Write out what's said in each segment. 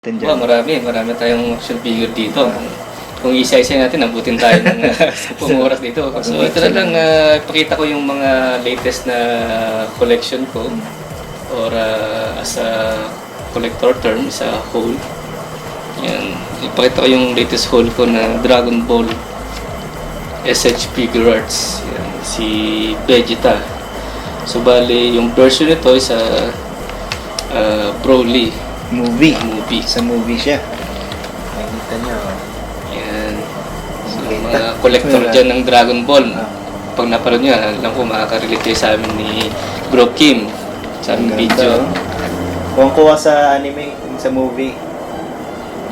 Marami tayong action figure dito. Kung isa-isa natin, abutin tayo ng 10 oras dito. So ito na lang, ipakita ko yung mga latest na collection ko or as a collector term, sa whole. Yan. Ipakita ko yung latest whole ko na Dragon Ball SH Figure Arts. Yan. Si Vegeta. So bali, yung version nito is Broly. Movie. Sa movie siya. Nakikita niyo. Yan. So, mga collector dyan ng Dragon Ball. Pag napanood nyo, alam ko makaka-relate kayo sa amin ni Bro Kim. Sa aming video. Kung kuha sa anime, sa movie.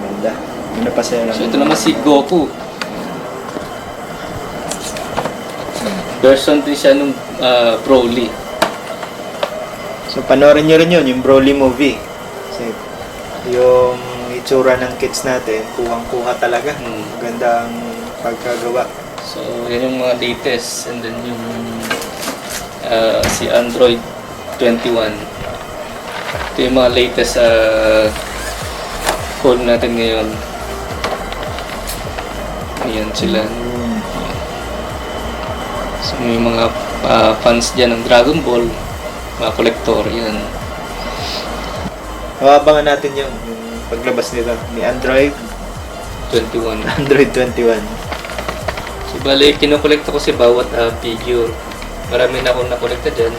Ganda. Yun na pa siya. So ito naman si Goku. Version din siya nung Broly. So panoorin nyo rin yun, yung Broly movie. Kasi yung itsura ng kids natin, kuhang-kuha talaga. Ganda ang pagkagawa. So, yan yung mga latest. And then yung si Android 21. Ito yung mga latest call natin ngayon. Ayan sila. So, may mga fans dyan ng Dragon Ball. Mga collector, yan. Abangan natin yung paglabas nila ni Android 21. Android 21. So, bali, kinokolekta ko si bawat figure. Marami na akong nakolekta dyan.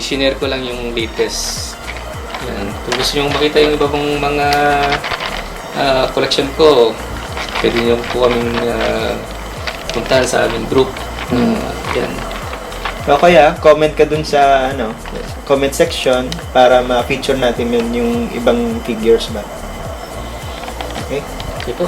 Sinare ko lang yung latest. Yan. Kung gusto nyo makita yung iba pong mga collection ko, pwede nyo po kaming puntahan sa aming group. Yan. O kaya, comment ka dun sa comment section para ma-feature natin yun yung ibang figures ba. Okay? Okay po.